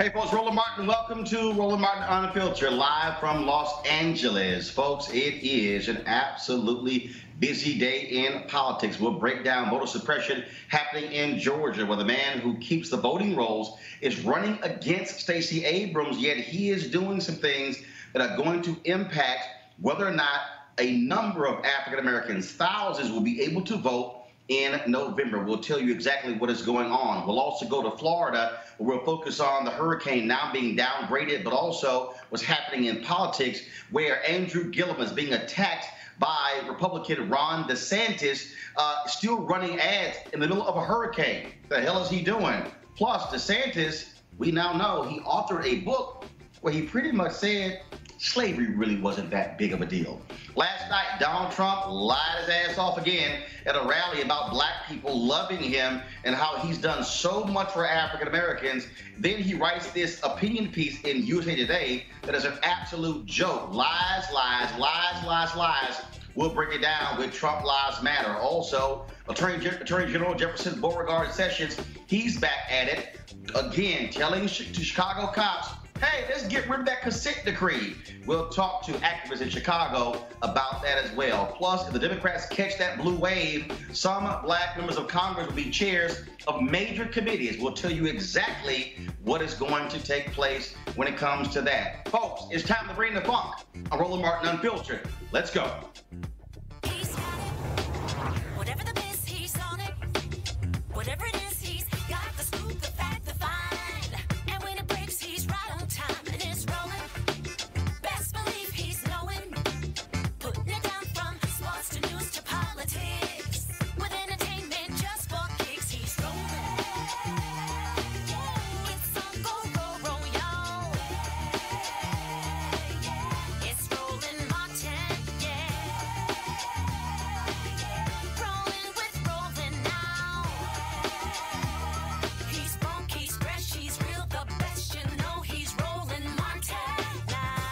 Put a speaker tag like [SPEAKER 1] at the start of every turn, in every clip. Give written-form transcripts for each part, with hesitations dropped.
[SPEAKER 1] Hey folks, Roland Martin. Welcome to Roland Martin Unfiltered, live from Los Angeles. Folks, it is an absolutely busy day in politics. We'll break down voter suppression happening in Georgia, where the man who keeps the voting rolls is running against Stacey Abrams, yet he is doing some things that are going to impact whether or not a number of African Americans, thousands, will be able to vote in November. We'll tell you exactly what is going on. We'll also go to Florida, where we'll focus on the hurricane now being downgraded, but also what's happening in politics, where Andrew Gillum is being attacked by Republican Ron DeSantis, still running ads in the middle of a hurricane. The hell is he doing? Plus, DeSantis, we now know he authored a book where he pretty much said slavery really wasn't that big of a deal. Last night, Donald Trump lied his ass off again at a rally about black people loving him and how he's done so much for African Americans. Then he writes this opinion piece in USA Today that is an absolute joke. Lies, lies, lies, lies, lies. We'll break it down with Trump Lives Matter. Also, Attorney General Jefferson Beauregard Sessions, he's back at it again, telling Chicago cops, hey, let's get rid of that consent decree. We'll talk to activists in Chicago about that as well. Plus, if the Democrats catch that blue wave, some black members of Congress will be chairs of major committees. We'll tell you exactly what is going to take place when it comes to that. Folks, it's time to bring the funk. I'm Roland Martin Unfiltered. Let's go.
[SPEAKER 2] He's got it. Whatever the biz, he's on it. Whatever it is, he's got the scoop, the fact, the find. And when it breaks, he's right on time and it's rolling. Best believe he's knowing. Putting it down from sports to news to politics. With entertainment just for kicks, he's rolling. It's on go, y'all. It's Roland Martin, yeah. Rolling with Roland now. He's funk, he's fresh, he's real, the best, you know he's Roland Martin now.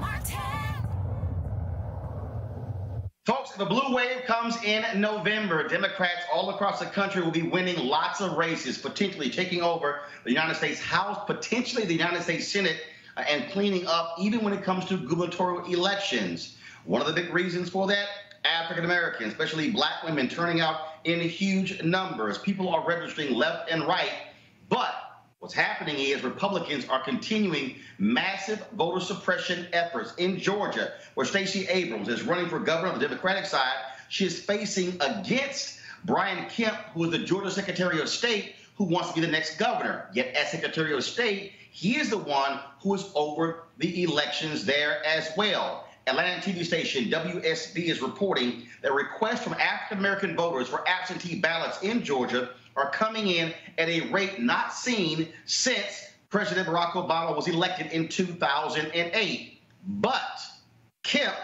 [SPEAKER 2] Martin.
[SPEAKER 1] Folks, the blue wave comes in November. Democrats all across the country will be winning lots of races, potentially taking over the United States House, potentially the United States Senate, and cleaning up even when it comes to gubernatorial elections. One of the big reasons for that, African Americans, especially black women, turning out in huge numbers. People are registering left and right, but what's happening is Republicans are continuing massive voter suppression efforts in Georgia, where Stacey Abrams is running for governor on the Democratic side. She is facing against Brian Kemp, who is the Georgia Secretary of State, who wants to be the next governor. Yet as Secretary of State, he is the one who is over the elections there as well. Atlanta TV station WSB is reporting that requests from African American voters for absentee ballots in Georgia are coming in at a rate not seen since President Barack Obama was elected in 2008. But Kemp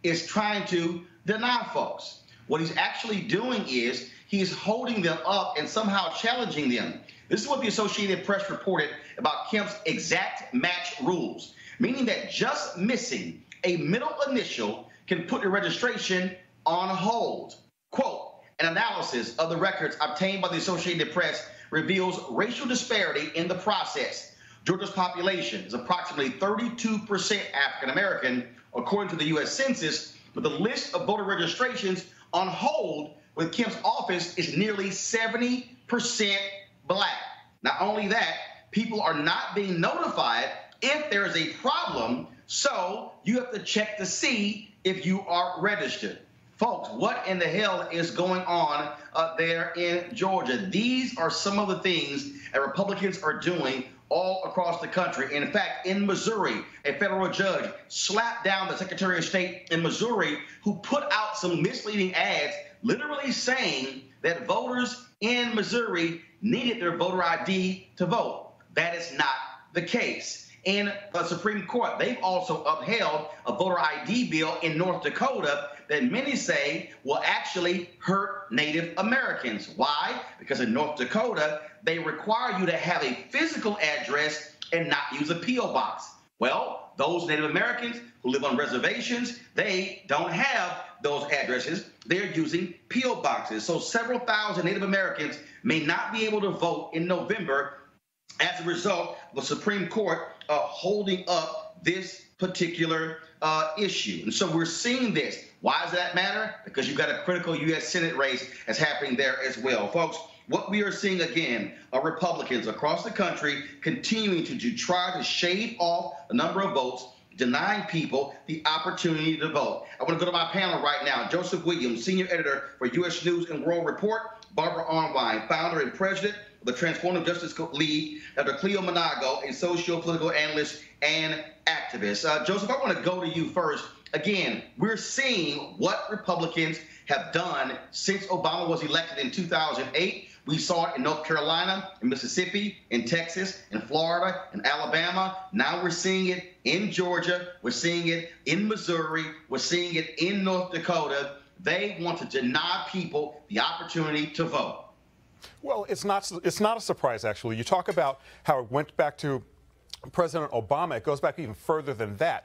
[SPEAKER 1] is trying to deny folks. What he's actually doing is he's holding them up and somehow challenging them. This is what the Associated Press reported about Kemp's exact match rules, meaning that just missing a middle initial can put your registration on hold. Quote, an analysis of the records obtained by the Associated Press reveals racial disparity in the process. Georgia's population is approximately 32% African American, according to the U.S. Census, but the list of voter registrations on hold with Kemp's office is nearly 70% black. Not only that, people are not being notified if there is a problem, so you have to check to see if you are registered. Folks, what in the hell is going on there in Georgia? These are some of the things that Republicans are doing all across the country. In fact, in Missouri, a federal judge slapped down the Secretary of State in Missouri who put out some misleading ads literally saying that voters in Missouri needed their voter ID to vote. That is not the case. In the Supreme Court, they've also upheld a voter ID bill in North Dakota that many say will actually hurt Native Americans. Why? Because in North Dakota, they require you to have a physical address and not use a P.O. box. Well, those Native Americans who live on reservations, they don't have those addresses. They're using P.O. boxes. So several thousand Native Americans may not be able to vote in November as a result of the Supreme Court holding up this particular issue. And so we're seeing this. Why does that matter? Because you've got a critical U.S. Senate race that's happening there as well. Folks, what we are seeing again are Republicans across the country continuing to try to shave off the number of votes, denying people the opportunity to vote. I want to go to my panel right now. Joseph Williams, senior editor for U.S. News and World Report. Barbara Arnwine, founder and president of the Transformative Justice League. Dr. Cleo Monago, a socio-political analyst and activist. Joseph, I want to go to you first. Again, we're seeing what Republicans have done since Obama was elected in 2008. We saw it in North Carolina, in Mississippi, in Texas, in Florida, in Alabama. Now we're seeing it in Georgia. We're seeing it in Missouri. We're seeing it in North Dakota. They want to deny people the opportunity to vote.
[SPEAKER 3] Well, it's not a surprise, actually. You talk about how it went back to President Obama. It goes back even further than that.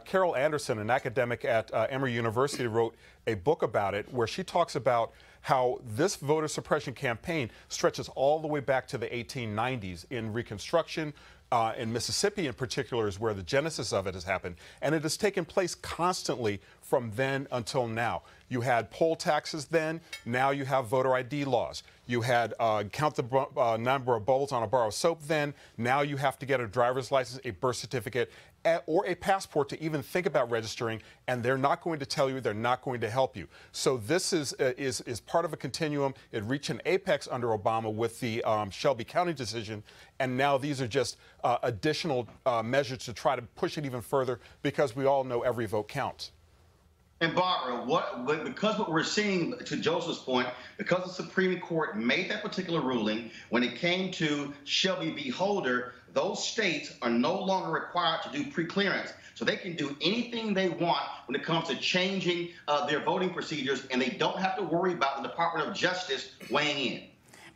[SPEAKER 3] Carol Anderson, an academic at Emory University, wrote a book about it where she talks about how this voter suppression campaign stretches all the way back to the 1890s in Reconstruction. In Mississippi in particular is where the genesis of it has happened, and it has taken place constantly from then until now. You had poll taxes then, now you have voter ID laws. You had count the number of bowls on a bar of soap then, now you have to get a driver's license, a birth certificate, or a passport to even think about registering, and they're not going to tell you, they're not going to help you. So this is part of a continuum. It reached an apex under Obama with the Shelby County decision, and now these are just additional measures to try to push it even further because we all know every vote counts.
[SPEAKER 1] And Barbara, because what we're seeing, to Joseph's point, because the Supreme Court made that particular ruling, when it came to Shelby v. Holder, those states are no longer required to do preclearance. So they can do anything they want when it comes to changing their voting procedures, and they don't have to worry about the Department of Justice weighing in.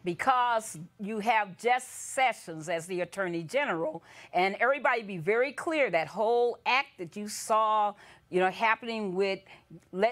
[SPEAKER 4] Because you have Jeff Sessions as the Attorney General, and everybody be very clear, that whole act that you saw, happening with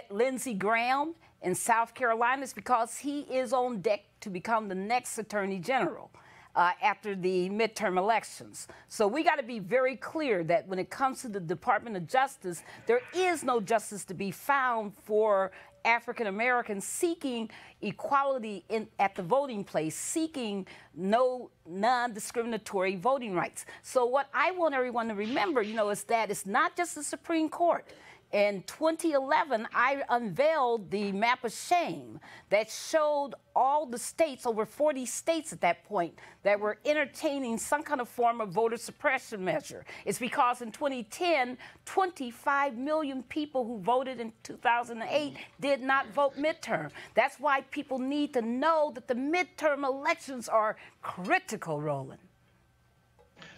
[SPEAKER 4] Lindsey Graham in South Carolina is because he is on deck to become the next Attorney General after the midterm elections. So we got to be very clear that when it comes to the Department of Justice, there is no justice to be found for African Americans seeking equality at the voting place, seeking no non-discriminatory voting rights. So what I want everyone to remember, is that it's not just the Supreme Court. In 2011, I unveiled the map of shame that showed all the states, over 40 states at that point, that were entertaining some kind of form of voter suppression measure. It's because in 2010, 25 million people who voted in 2008 did not vote midterm. That's why people need to know that the midterm elections are critical, Roland.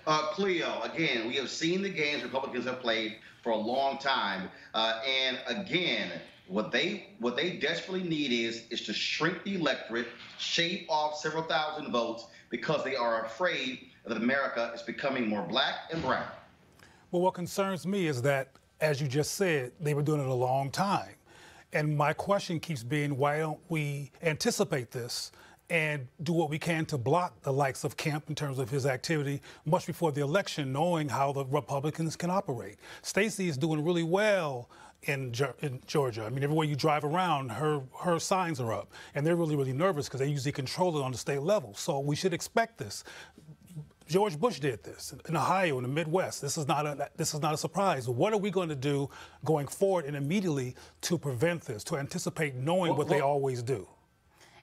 [SPEAKER 1] Cleo, again, we have seen the games Republicans have played for a long time. And again, what they desperately need is to shrink the electorate, shave off several thousand votes because they are afraid that America is becoming more black and brown.
[SPEAKER 5] Well, what concerns me is that, as you just said, they were doing it a long time. And my question keeps being, why don't we anticipate this and do what we can to block the likes of Kemp in terms of his activity much before the election, knowing how the Republicans can operate? Stacey is doing really well in Georgia. I mean, everywhere you drive around, her signs are up, and they're really, really nervous because they usually control it on the state level. So we should expect this. George Bush did this in Ohio, in the Midwest. This is not a surprise. What are we going to do going forward and immediately to prevent this, to anticipate knowing what they always do?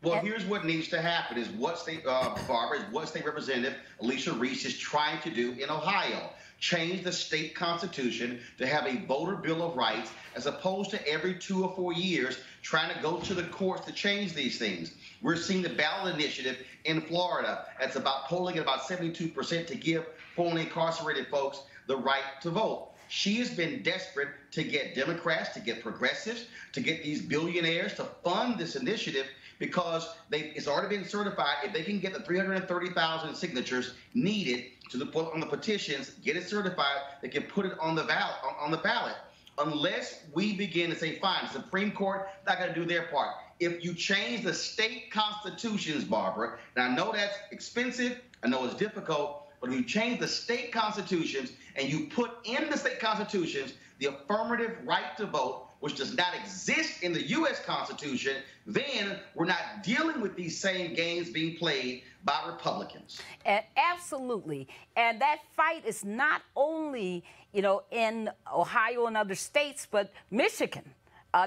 [SPEAKER 1] Well, here's what needs to happen is what State Representative Alicia Reese is trying to do in Ohio. Change the state constitution to have a voter bill of rights as opposed to every 2 or 4 years trying to go to the courts to change these things. We're seeing the ballot initiative in Florida. That's about polling at about 72% to give formerly incarcerated folks the right to vote. She has been desperate to get Democrats, to get progressives, to get these billionaires to fund this initiative because it's already been certified. If they can get the 330,000 signatures needed, to the on the petitions, get it certified, they can put it on the ballot. Unless we begin to say, fine, the Supreme Court not going to do their part. If you change the state constitutions, Barbara, and I know that's expensive, I know it's difficult, but if you change the state constitutions and you put in the state constitutions the affirmative right to vote, which does not exist in the U.S. Constitution, then we're not dealing with these same games being played by Republicans.
[SPEAKER 4] And absolutely. And that fight is not only, in Ohio and other states, but Michigan.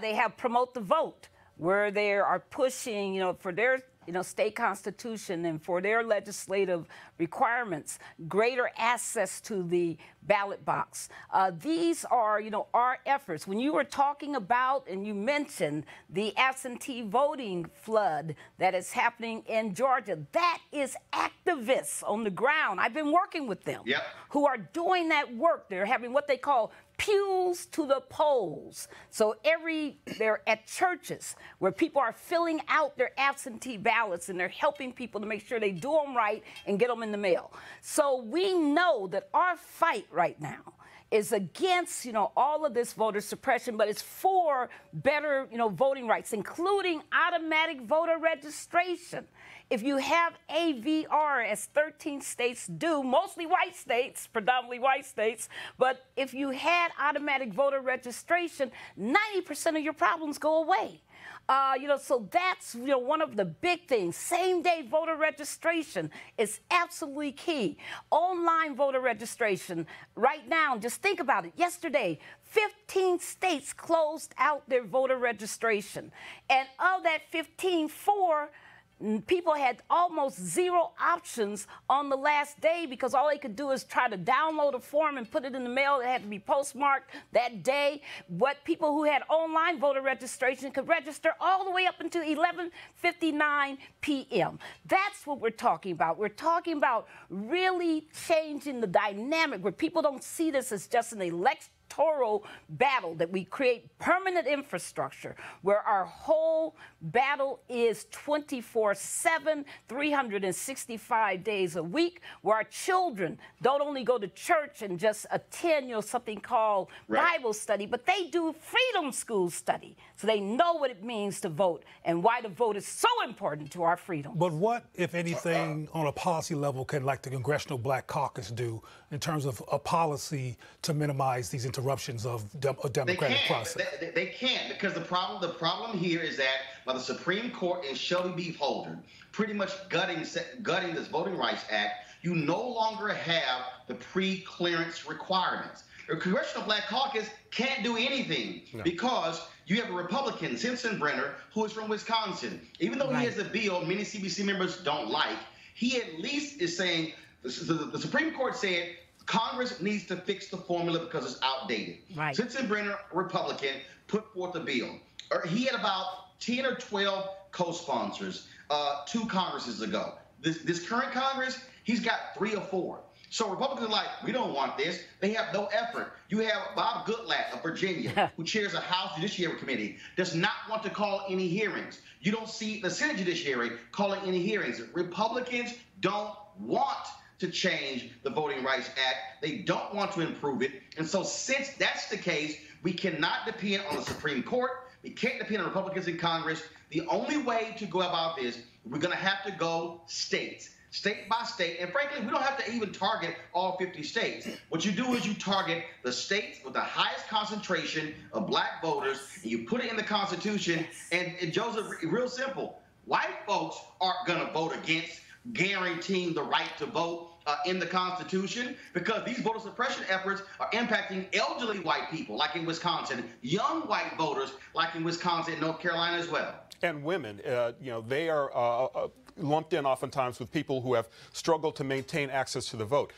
[SPEAKER 4] They have Promote the Vote, where they are pushing, for their state constitution and for their legislative requirements, greater access to the ballot box. These are, our efforts. When you were talking about and you mentioned the absentee voting flood that is happening in Georgia, that is activists on the ground. I've been working with them who are doing that work. They're having what they call pews to the polls. So they're at churches where people are filling out their absentee ballots and they're helping people to make sure they do them right and get them in the mail. So we know that our fight right now is against, all of this voter suppression, but it's for better, voting rights, including automatic voter registration. If you have AVR, as 13 states do, mostly white states, predominantly white states, but if you had automatic voter registration, 90% of your problems go away. So that's, one of the big things. Same-day voter registration is absolutely key. Online voter registration, right now, just think about it. Yesterday, 15 states closed out their voter registration. And of that 15, 4 people had almost zero options on the last day because all they could do is try to download a form and put it in the mail. It had to be postmarked that day. What people who had online voter registration could register all the way up until 11:59 p.m. That's what we're talking about. We're talking about really changing the dynamic where people don't see this as just an electoral battle, that we create permanent infrastructure where our whole battle is 24/7, 365 days a week, where our children don't only go to church and just attend, something called Bible study, but they do freedom school study. So they know what it means to vote and why the vote is so important to our freedom.
[SPEAKER 5] But what, if anything, on a policy level can, like the Congressional Black Caucus, do in terms of a policy to minimize these interruptions of a democratic process?
[SPEAKER 1] They can't, because the problem here is that by the Supreme Court in Shelby v. Holder pretty much gutting this Voting Rights Act, you no longer have the pre-clearance requirements. The Congressional Black Caucus can't do anything because you have a Republican, Sensenbrenner, who is from Wisconsin. Even though he has a bill many CBC members don't like, he at least is saying, the Supreme Court said Congress needs to fix the formula because it's outdated. Sensenbrenner, Republican, put forth a bill. He had about 10 or 12 co-sponsors 2 Congresses ago. This current Congress, he's got 3 or 4. So Republicans are like, we don't want this. They have no effort. You have Bob Goodlatte of Virginia, who chairs a House Judiciary Committee, does not want to call any hearings. You don't see the Senate Judiciary calling any hearings. Republicans don't want to change the Voting Rights Act. They don't want to improve it. And so since that's the case, we cannot depend on the Supreme Court. We can't depend on Republicans in Congress. The only way to go about this, we're going to have to go state by state. And frankly, we don't have to even target all 50 states. What you do is you target the states with the highest concentration of black voters, and you put it in the Constitution. And Joseph, real simple, white folks aren't going to vote against guaranteeing the right to vote in the Constitution, because these voter suppression efforts are impacting elderly white people, like in Wisconsin, young white voters, like in Wisconsin and North Carolina as well.
[SPEAKER 3] And women, they are lumped in oftentimes with people who have struggled to maintain access to the vote.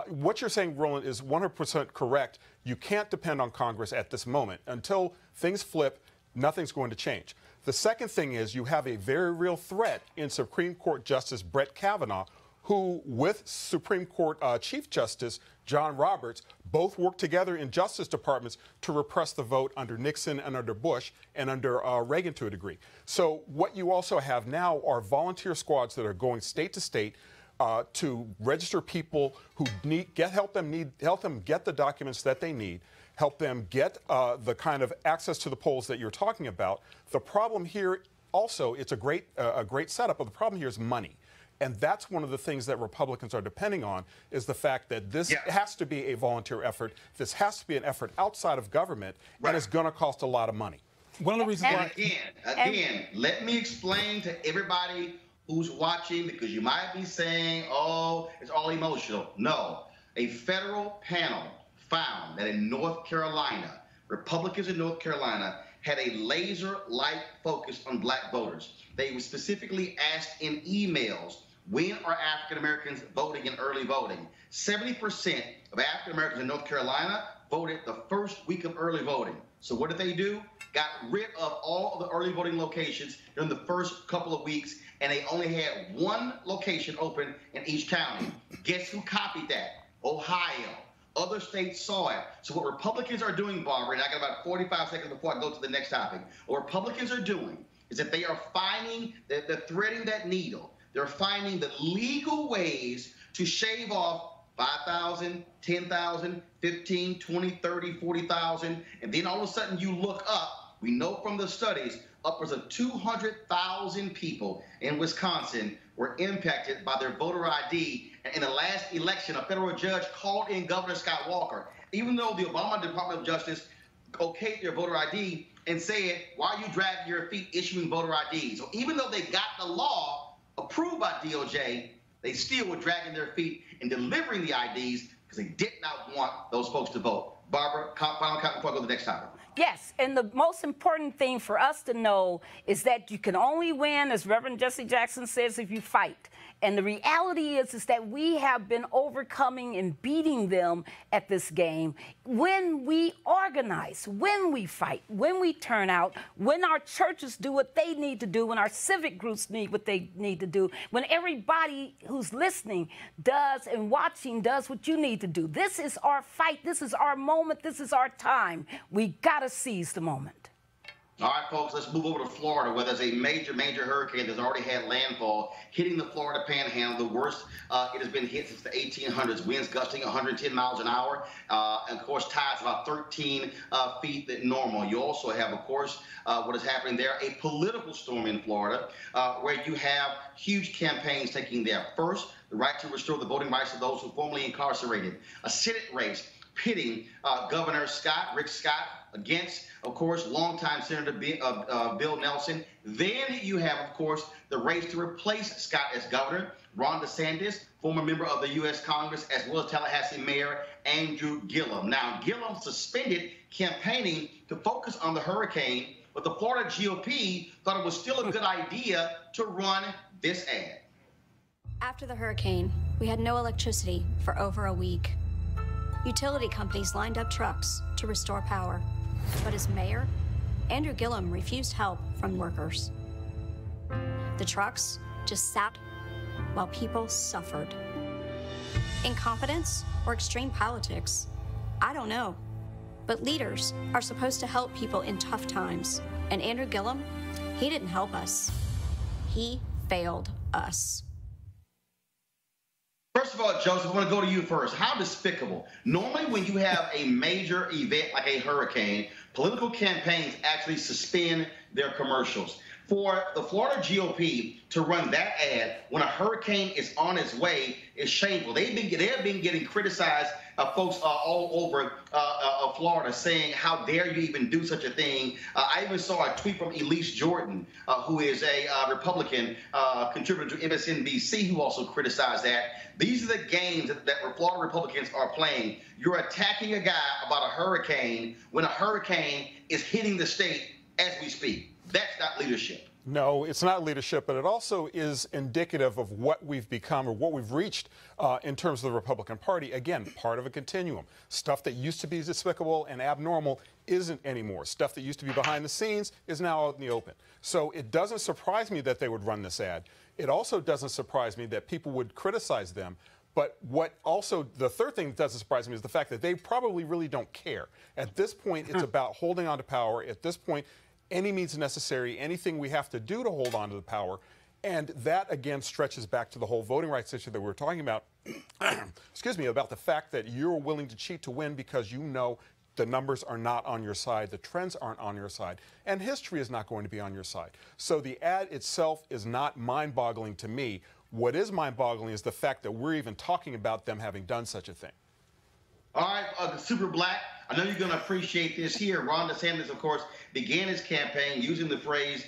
[SPEAKER 3] What you're saying, Roland, is 100% correct. You can't depend on Congress at this moment. Until things flip, nothing's going to change. The second thing is you have a very real threat in Supreme Court Justice Brett Kavanaugh, who, with Supreme Court Chief Justice John Roberts, both worked together in justice departments to repress the vote under Nixon and under Bush and under Reagan to a degree. So what you also have now are volunteer squads that are going state to state, to register people who help them get the documents that they need, help them get the kind of access to the polls that you're talking about. The problem here also, it's a great setup, but the problem here is money. And that's one of the things that Republicans are depending on, is the fact that this has to be a volunteer effort. This has to be an effort outside of government, and it's going to cost a lot of money.
[SPEAKER 5] One of the reasons why...
[SPEAKER 1] Again, let me explain to everybody who's watching, because you might be saying, oh, it's all emotional. No. A federal panel found that in North Carolina, Republicans in North Carolina had a laser-like focus on black voters. They were specifically asked in emails, when are African Americans voting in early voting? 70% of African Americans in North Carolina voted the first week of early voting. So what did they do? Got rid of all of the early voting locations during the first couple of weeks, and they only had one location open in each county. Guess who copied that? Ohio. Other states saw it. So what Republicans are doing, Barbara, and I got about 45 seconds before I go to the next topic, what Republicans are doing is that they are finding, they're threading that needle. They're finding the legal ways to shave off 5,000, 10,000, 15, 20, 30, 40,000, and then all of a sudden you look up, we know from the studies, upwards of 200,000 people in Wisconsin were impacted by their voter ID. And in the last election, a federal judge called in Governor Scott Walker, even though the Obama Department of Justice okayed their voter ID and said, why are you dragging your feet issuing voter IDs? So even though they got the law approved by DOJ, they still were dragging their feet in delivering the IDs because they did not want those folks to vote. Barbara, final comment before I go to the next topic.
[SPEAKER 4] Yes, and the most important thing for us to know is that you can only win, as Reverend Jesse Jackson says, if you fight. And the reality is that we have been overcoming and beating them at this game when we organize, when we fight, when we turn out, when our churches do what they need to do, when our civic groups need what they need to do, when everybody who's listening does and watching does what you need to do. This is our fight. This is our moment. This is our time. We got to seize the moment.
[SPEAKER 1] All right, folks, let's move over to Florida, where there's a major hurricane that's already had landfall hitting the Florida Panhandle, the worst it has been hit since the 1800s. Winds gusting 110 miles an hour, and of course, tides about 13 feet than normal. You also have, of course, what is happening there, a political storm in Florida, where you have huge campaigns taking there. First, the right to restore the voting rights of those who were formerly incarcerated. A Senate race pitting Governor Rick Scott, against, of course, longtime Senator Bill Nelson. Then you have, of course, the race to replace Scott as governor. Ron DeSantis, former member of the U.S. Congress, as well as Tallahassee Mayor Andrew Gillum. Now, Gillum suspended campaigning to focus on the hurricane, but the Florida GOP thought it was still a good idea to run this ad.
[SPEAKER 6] After the hurricane, we had no electricity for over a week. Utility companies lined up trucks to restore power. But as mayor, Andrew Gillum refused help from workers. The trucks just sat while people suffered. Incompetence or extreme politics? I don't know. But leaders are supposed to help people in tough times. And Andrew Gillum, he didn't help us. He failed us.
[SPEAKER 1] First of all, Joseph, I want to go to you first. How despicable. Normally, when you have a major event like a hurricane, political campaigns actually suspend their commercials. For the Florida GOP to run that ad when a hurricane is on its way is shameful. They have been getting criticized, folks all over Florida, saying, how dare you even do such a thing. I even saw a tweet from Elise Jordan, who is a Republican contributor to MSNBC, who also criticized that. These are the games that Florida Republicans are playing. You're attacking a guy about a hurricane when a hurricane is hitting the state as we speak. That's not leadership.
[SPEAKER 3] No, it's not leadership, but it also is indicative of what we've become or what we've reached in terms of the Republican Party. Again, part of a continuum. Stuff that used to be despicable and abnormal isn't anymore. Stuff that used to be behind the scenes is now out in the open. So it doesn't surprise me that they would run this ad. It also doesn't surprise me that people would criticize them. But what also, the third thing that doesn't surprise me is the fact that they probably really don't care. At this point, it's about holding on to power. At this point, any means necessary, anything we have to do to hold on to the power. And that, again, stretches back to the whole voting rights issue that we were talking about, excuse me, about the fact that you're willing to cheat to win because you know the numbers are not on your side, the trends aren't on your side, and history is not going to be on your side. So the ad itself is not mind-boggling to me. What is mind-boggling is the fact that we're even talking about them having done such a thing.
[SPEAKER 1] All right, the Super Black, I know you're going to appreciate this here. Ron DeSantis, of course, began his campaign using the phrase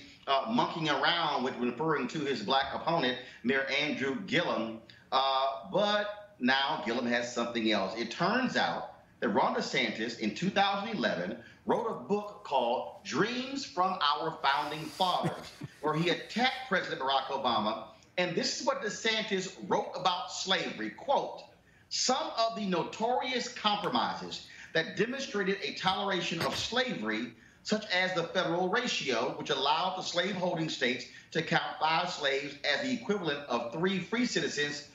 [SPEAKER 1] monkeying around with referring to his black opponent, Mayor Andrew Gillum. But now Gillum has something else. It turns out that Ron DeSantis, in 2011, wrote a book called Dreams from Our Founding Fathers, where he attacked President Barack Obama. And this is what DeSantis wrote about slavery. Quote, some of the notorious compromises that demonstrated a toleration of slavery, such as the federal ratio, which allowed the slave-holding states to count 5 slaves as the equivalent of 3 free citizens,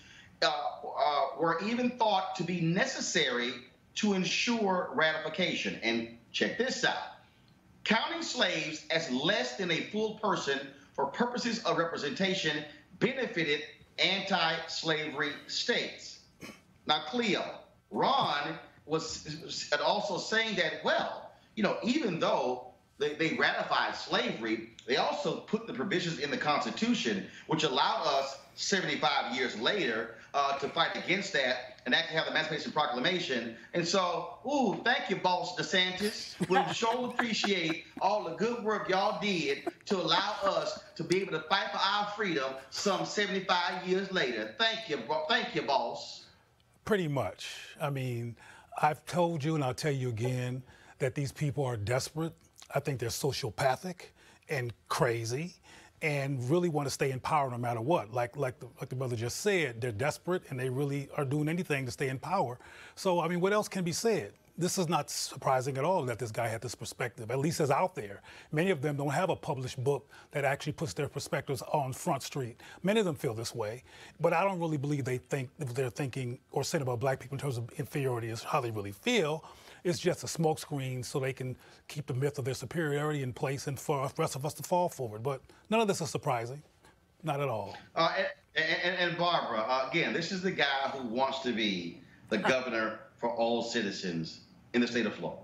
[SPEAKER 1] were even thought to be necessary to ensure ratification. And check this out. Counting slaves as less than a full person for purposes of representation benefited anti-slavery states. Now, Cleo, Ron was also saying that, well, you know, even though they ratified slavery, they also put the provisions in the Constitution, which allowed us 75 years later to fight against that and actually have the Emancipation Proclamation. And so, ooh, thank you, Boss DeSantis. We sure appreciate all the good work y'all did to allow us to be able to fight for our freedom some 75 years later. Thank you, boss.
[SPEAKER 5] Pretty much. I mean, I've told you and I'll tell you again that these people are desperate. I think they're sociopathic and crazy and really want to stay in power no matter what. Like the brother just said, they're desperate and they really are doing anything to stay in power. So, I mean, what else can be said? This is not surprising at all that this guy had this perspective, at least as out there. Many of them don't have a published book that actually puts their perspectives on Front Street. Many of them feel this way, but I don't really believe they're thinking or saying about black people in terms of inferiority is how they really feel. It's just a smokescreen so they can keep the myth of their superiority in place and for the rest of us to fall forward. But none of this is surprising, not at all.
[SPEAKER 1] And Barbara, again, this is the guy who wants to be the governor for all citizens in the state of Florida.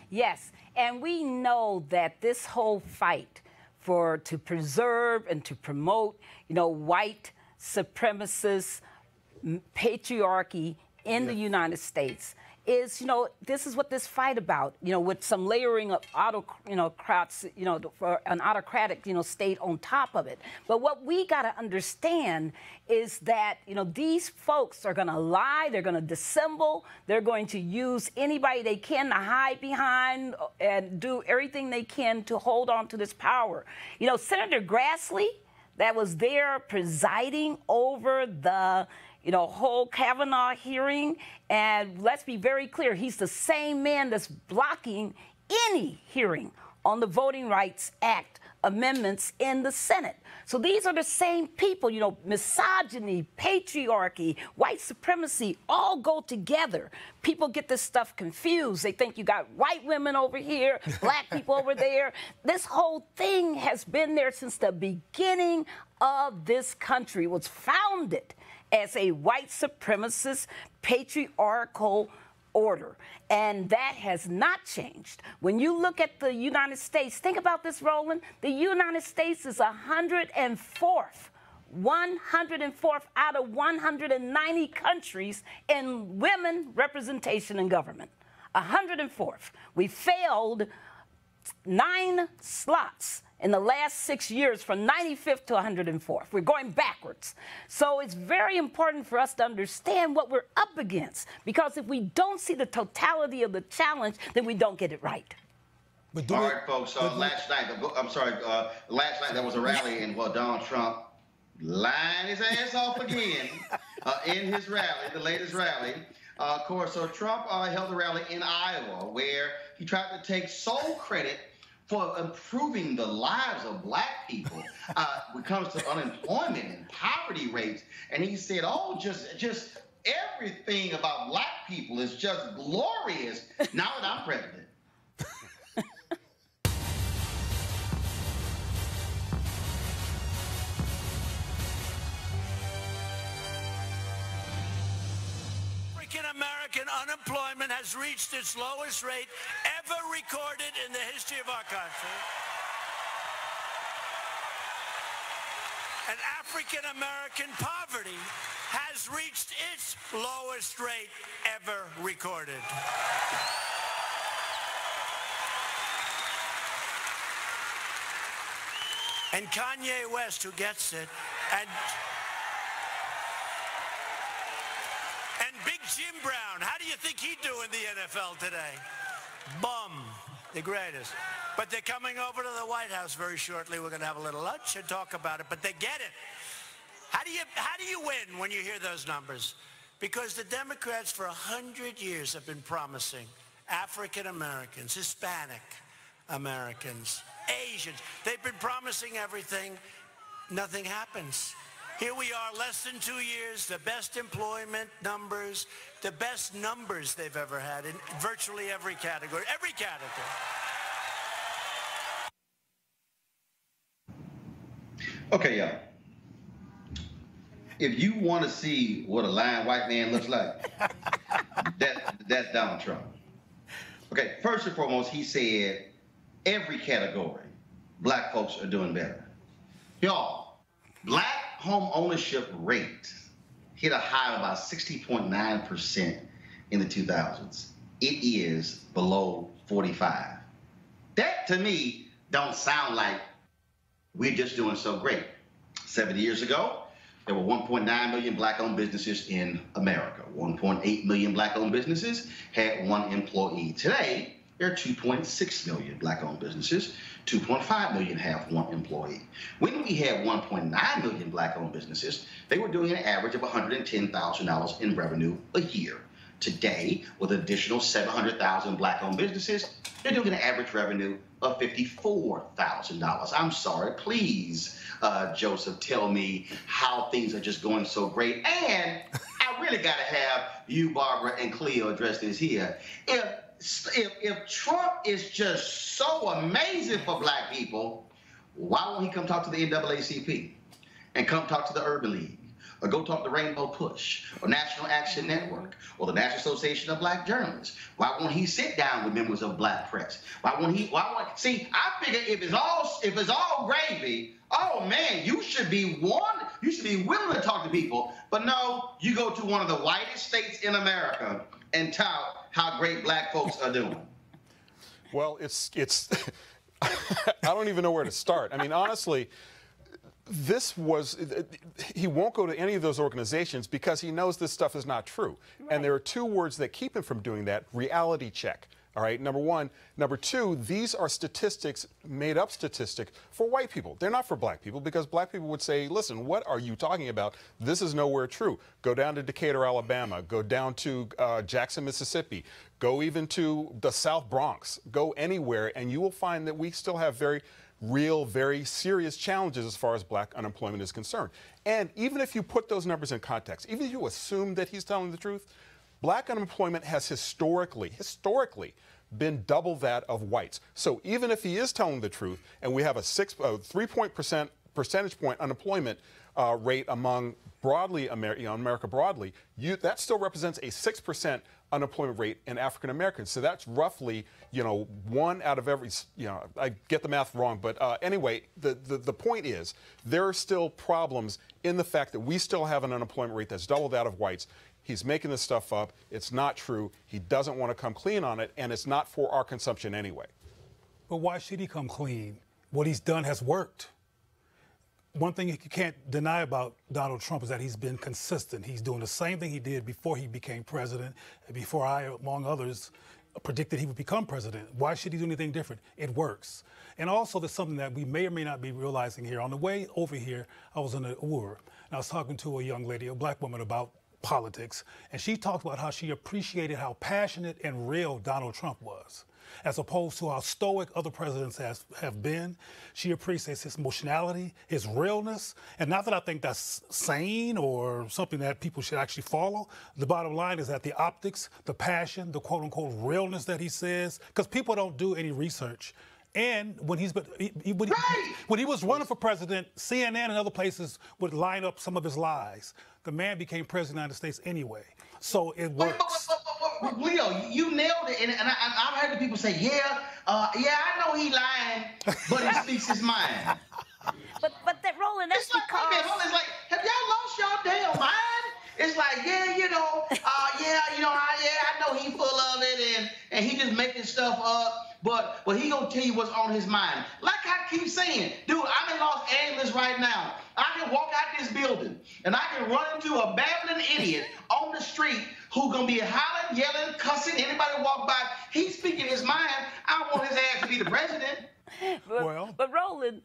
[SPEAKER 4] Yes, and we know that this whole fight to preserve and to promote, you know, white supremacist patriarchy in the United States is, you know, this is what this fight about, you know, with some layering of autocrats, you know, for an autocratic, you know, state on top of it. But what we got to understand is that, you know, these folks are going to lie, they're going to dissemble, they're going to use anybody they can to hide behind and do everything they can to hold on to this power. You know, Senator Grassley, that was there presiding over the whole Kavanaugh hearing. And let's be very clear, he's the same man that's blocking any hearing on the Voting Rights Act amendments in the Senate. So these are the same people, you know, misogyny, patriarchy, white supremacy, all go together. People get this stuff confused. They think you got white women over here, black people over there. This whole thing has been there since the beginning of this country. It was founded as a white supremacist patriarchal order. And that has not changed. When you look at the United States, think about this, Roland. The United States is 104th out of 190 countries in women representation in government. 104th. We failed 9 slots in the last 6 years from 95th to 104th. We're going backwards. So it's very important for us to understand what we're up against, because if we don't see the totality of the challenge, then we don't get it right.
[SPEAKER 1] All right, folks, last night there was a rally, and Donald Trump lined his ass off again in his rally, the latest rally. Of course, so Trump held a rally in Iowa where he tried to take sole credit for improving the lives of black people when it comes to unemployment and poverty rates. And he said, oh, just everything about black people is just glorious now that I'm president.
[SPEAKER 7] African-American unemployment has reached its lowest rate ever recorded in the history of our country. And African-American poverty has reached its lowest rate ever recorded. And Kanye West, who gets it, and Big Jim Brown, how do you think he'd do in the NFL today? Bum, the greatest. But they're coming over to the White House very shortly. We're going to have a little lunch and talk about it, but they get it. How do you win when you hear those numbers? Because the Democrats for 100 years have been promising African Americans, Hispanic Americans, Asians. They've been promising everything. Nothing happens. Here we are, less than 2 years, the best employment numbers, the best numbers they've ever had in virtually every category, every category.
[SPEAKER 1] Okay, y'all. If you want to see what a lying white man looks like, that's Donald Trump. Okay, first and foremost, he said every category, black folks are doing better. Y'all, black home ownership rate hit a high of about 60.9% in the 2000s. It is below 45. That, to me, don't sound like we're just doing so great. 70 years ago, there were 1.9 million black-owned businesses in America. 1.8 million black-owned businesses had one employee. Today, there are 2.6 million black-owned businesses. 2.5 million have one employee. When we had 1.9 million black-owned businesses, they were doing an average of $110,000 in revenue a year. Today, with an additional 700,000 black-owned businesses, they're doing an average revenue of $54,000. I'm sorry, please, Joseph, tell me how things are just going so great. And I really got to have you, Barbara, and Cleo address this here. If Trump is just so amazing for black people, why won't he come talk to the NAACP and come talk to the Urban League or go talk to Rainbow Push or National Action Network or the National Association of Black Journalists? Why won't he sit down with members of Black Press? See, I figure if it's all gravy, oh man, you should be willing to talk to people. But no, you go to one of the whitest states in America and tout how great black folks are doing.
[SPEAKER 3] Well, it's I don't even know where to start. I mean, honestly, he won't go to any of those organizations because he knows this stuff is not true. Right. And there are two words that keep him from doing that: reality check. All right, number one. Number two, these are statistics, made up statistics for white people. They're not for black people, because black people would say, listen, what are you talking about? This is nowhere true. Go down to Decatur, Alabama. Go down to Jackson, Mississippi. Go even to the South Bronx. Go anywhere, and you will find that we still have very real, very serious challenges as far as black unemployment is concerned. And even if you put those numbers in context, even if you assume that he's telling the truth, black unemployment has historically been double that of whites. So even if he is telling the truth, and we have a 3 percentage point unemployment rate among broadly America broadly, that still represents a 6% unemployment rate in African Americans. So that's roughly, one out of every, I get the math wrong, but anyway, the point is there are still problems in the fact that we still have an unemployment rate that's double that of whites. He's making this stuff up. It's not true. He doesn't want to come clean on it, and it's not for our consumption anyway.
[SPEAKER 5] But why should he come clean? What he's done has worked. One thing you can't deny about Donald Trump is that he's been consistent. He's doing the same thing he did before he became president, and before I, among others, predicted he would become president. Why should he do anything different? It works. And also, there's something that we may or may not be realizing here. On the way over here, I was in an Uber, and I was talking to a young lady, a black woman, about politics, and she talked about how she appreciated how passionate and real Donald Trump was, as opposed to how stoic other presidents have been. She appreciates his emotionality, his realness, and not that I think that's sane or something that people should actually follow. The bottom line is that the optics, the passion, the quote-unquote realness that he says, because people don't do any research And when when he was running for president, CNN and other places would line up some of his lies. The man became president of the United States anyway. So it works.
[SPEAKER 1] But Leo, you nailed it. And I've heard the people say, I know he lying, but he speaks his mind.
[SPEAKER 4] But that, Roland, that's
[SPEAKER 1] It's like, have y'all lost y'all damn mind? It's like, I know he full of it and he just making stuff up, but he gonna tell you what's on his mind. Like I keep saying, dude, I'm in Los Angeles right now. I can walk out this building and I can run into a babbling idiot on the street who gonna be hollering, yelling, cussing, anybody walk by. He's speaking his mind. I want his ass to be the president.
[SPEAKER 4] But Roland,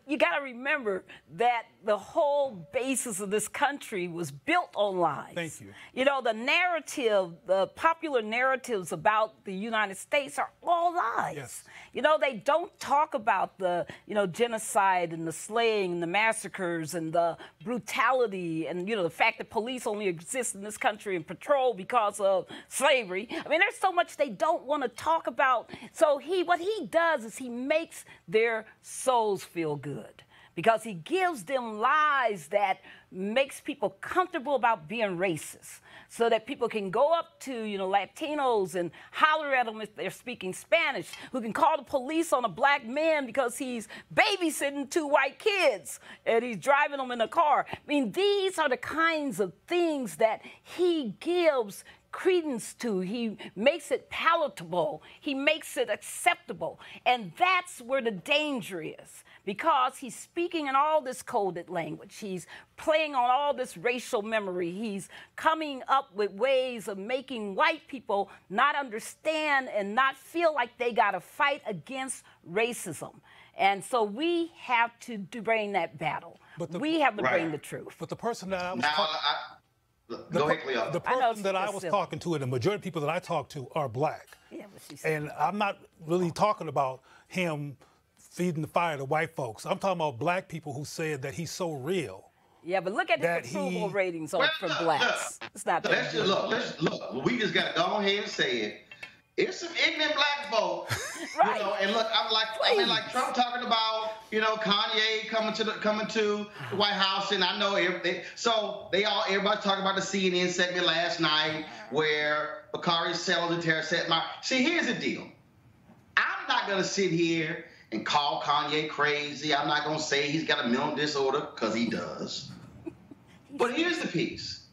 [SPEAKER 4] you got to remember that the whole basis of this country was built on lies.
[SPEAKER 5] Thank you.
[SPEAKER 4] You know, the narrative, the popular narratives about the United States are all lies.
[SPEAKER 5] Yes.
[SPEAKER 4] You know, they don't talk about the, genocide and the slaying and the massacres and the brutality and, the fact that police only exist in this country and patrol because of slavery. I mean, there's so much they don't want to talk about. So what he does is he makes their souls feel good because he gives them lies that makes people comfortable about being racist so that people can go up to, Latinos and holler at them if they're speaking Spanish, who can call the police on a black man because he's babysitting 2 white kids and he's driving them in a car. I mean, these are the kinds of things that he gives credence to. He makes it palatable. He makes it acceptable. And that's where the danger is, because he's speaking in all this coded language. He's playing on all this racial memory. He's coming up with ways of making white people not understand and not feel like they got to fight against racism. And so we have to bring that battle. We have to bring the truth.
[SPEAKER 5] But the person that I was
[SPEAKER 1] Go ahead, Cleo.
[SPEAKER 5] The person that I was talking to, and the majority of people that I talk to are black.
[SPEAKER 4] Yeah, but she said
[SPEAKER 5] and I'm not really talking about him feeding the fire to white folks. I'm talking about black people who said that he's so real.
[SPEAKER 4] Yeah, but look at the approval ratings from blacks. It's not that good.
[SPEAKER 1] Look, we just got to go ahead and say it. It's some ignorant black folk,
[SPEAKER 4] Right.
[SPEAKER 1] And look, like Trump talking about, Kanye coming to the White House, and I know everybody's talking about the CNN segment last night where Bakari sells and Terra said, see, here's the deal. I'm not gonna sit here and call Kanye crazy. I'm not gonna say he's got a mental disorder, because he does. But here's the piece.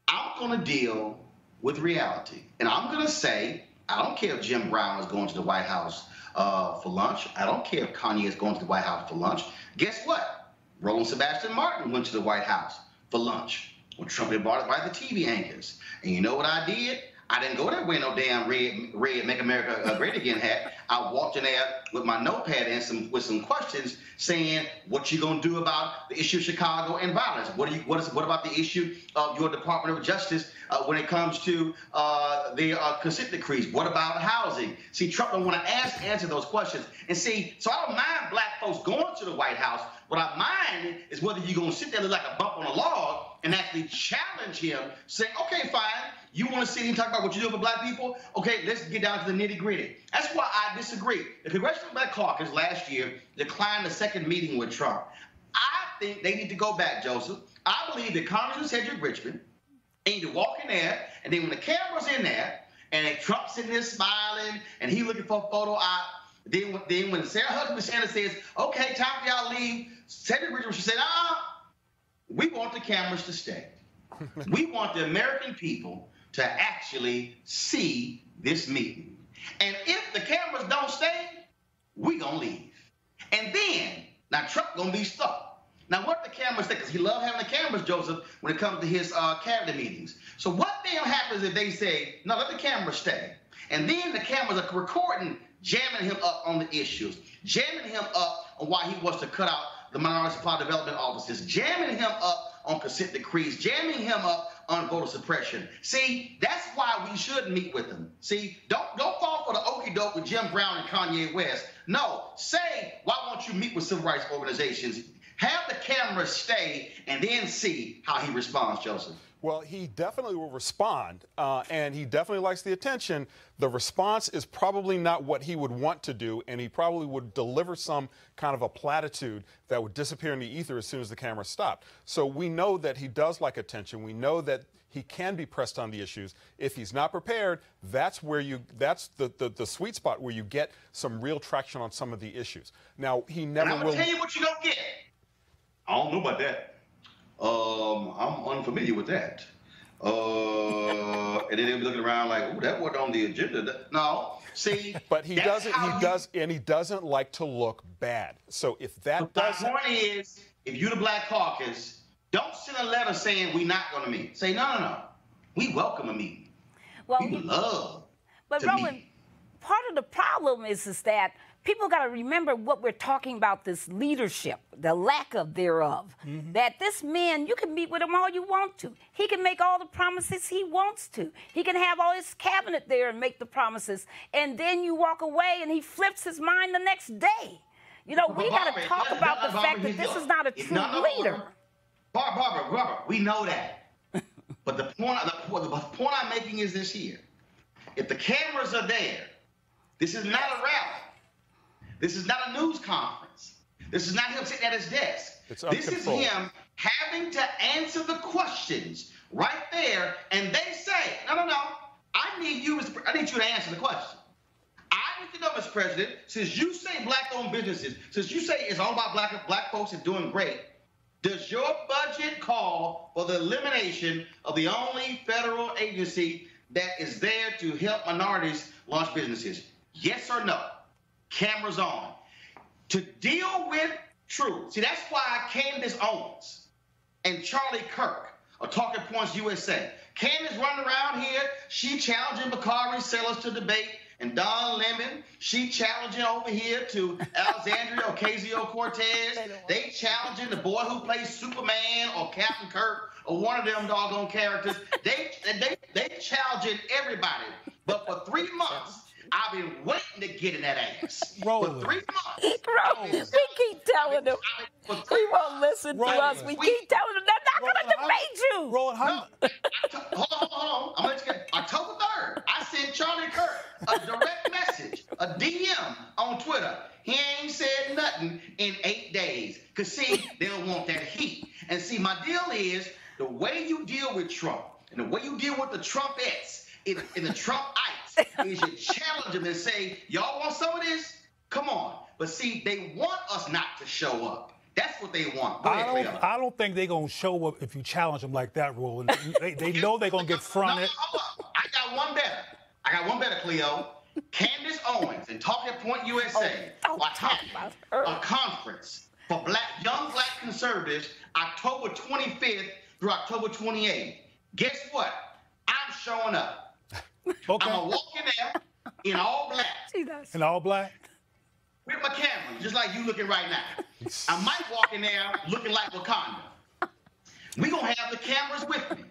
[SPEAKER 1] I'm gonna deal with reality, and I'm gonna say, I don't care if Jim Brown is going to the White House for lunch. I don't care if Kanye is going to the White House for lunch. Guess what? Roland Sebastian Martin went to the White House for lunch when Trump had bought it by the TV anchors. And you know what I did? I didn't go there wearing no damn red Make America Great Again hat. I walked in there with my notepad and with some questions saying, what you gonna do about the issue of Chicago and violence? What about the issue of your Department of Justice when it comes to the consent decrees? What about housing? See, Trump don't want to answer those questions. And see, so I don't mind black folks going to the White House. What I mind is whether you're gonna sit there like a bump on a log and actually challenge him, saying, okay, fine, you want to sit here and talk about what you do for black people? Okay, let's get down to the nitty gritty. That's why I disagree. The Congressional Black Caucus last year declined the second meeting with Trump. I think they need to go back, Joseph. I believe that Congressman Cedric Richmond need to walk in there, and then when the camera's in there, and Trump's sitting there smiling, and he looking for a photo op, then when Sarah Huckabee Sanders says, okay, time for y'all to leave, Cedric Richmond should say, we want the cameras to stay. We want the American people to actually see this meeting. And if the cameras don't stay, we gonna leave. And then, now Trump gonna be stuck. Now what if the cameras stay? Because he loves having the cameras, Joseph, when it comes to his cabinet meetings. So what then happens if they say, no, let the cameras stay? And then the cameras are recording, jamming him up on the issues, jamming him up on why he wants to cut out the minority supply development offices, jamming him up on consent decrees, jamming him up on voter suppression. See, that's why we should meet with them. See, don't fall for the okie doke with Jim Brown and Kanye West. No, say, why won't you meet with civil rights organizations? Have the cameras stay and then see how he responds, Joseph.
[SPEAKER 3] Well, he definitely will respond, and he definitely likes the attention. The response is probably not what he would want to do, and he probably would deliver some kind of a platitude that would disappear in the ether as soon as the camera stopped. So we know that he does like attention. We know that he can be pressed on the issues. If he's not prepared, that's the sweet spot where you get some real traction on some of the issues. Now, he never will.
[SPEAKER 1] I'm going to tell you what you're going to get. I don't know about that. I'm unfamiliar with that. And then they'll be looking around like, oh, that wasn't on the agenda. No, see.
[SPEAKER 3] But he doesn't like to look bad. So if that doesn't.
[SPEAKER 1] My point is, if you're the Black Caucus, don't send a letter saying we're not going to meet. Say, no. We welcome a meeting.
[SPEAKER 4] Well,
[SPEAKER 1] we would love
[SPEAKER 4] but
[SPEAKER 1] to
[SPEAKER 4] Roland,
[SPEAKER 1] meet.
[SPEAKER 4] part of the problem is that people got to remember what we're talking about, this leadership, the lack of thereof. That this man, you can meet with him all you want to. He can make all the promises he wants to. He can have all his cabinet there and make the promises. And then you walk away and he flips his mind the next day. You know, we got to talk about the fact that this is not a true leader.
[SPEAKER 1] Barbara, we know that. But the point I'm making is this here. If the cameras are there, this is not a rally. This is not a news conference. This is not him sitting at his desk. This is him having to answer the questions right there, and they say, no. I need you to answer the question. I need to know, Mr. President, since you say black-owned businesses, since you say it's all about black folks and doing great, does your budget call for the elimination of the only federal agency that is there to help minorities launch businesses? Yes or no? Cameras on. To deal with truth. See, that's why Candace Owens and Charlie Kirk are Talking Points USA. Candace running around here, she challenging Bakari Sellers to debate, and Don Lemon, she challenging over here to Alexandria Ocasio-Cortez. They challenging the boy who plays Superman or Captain Kirk or one of them doggone characters. They challenging everybody. But for 3 months, I've been waiting to get in that ass.
[SPEAKER 5] Roland.
[SPEAKER 1] For 3 months.
[SPEAKER 4] Roland, we keep telling them. He won't listen to us. We keep telling them they're not going to debate you.
[SPEAKER 5] Roland,
[SPEAKER 1] Hold on. I'm going to get October 3rd. I sent Charlie Kirk a direct message, a DM on Twitter. He ain't said nothing in 8 days. Because, see, they don't want that heat. And, see, my deal is the way you deal with Trump and the way you deal with the Trumpettes in the Trumpites is you challenge them and say, y'all want some of this? Come on. But, see, they want us not to show up. That's what they want.
[SPEAKER 5] I don't think they're going to show up if you challenge them like that, Roland. They know they're going to get fronted.
[SPEAKER 1] No, I got one better, Cleo. Candace Owens and Talking Point USA are having a conference for young black conservatives October 25th through October 28th. Guess what? I'm showing up.
[SPEAKER 5] Okay.
[SPEAKER 1] I'm going to walk in there in all black.
[SPEAKER 5] In all black?
[SPEAKER 1] With my camera, just like you looking right now. I might walk in there looking like Wakanda. We're going to have the cameras with me.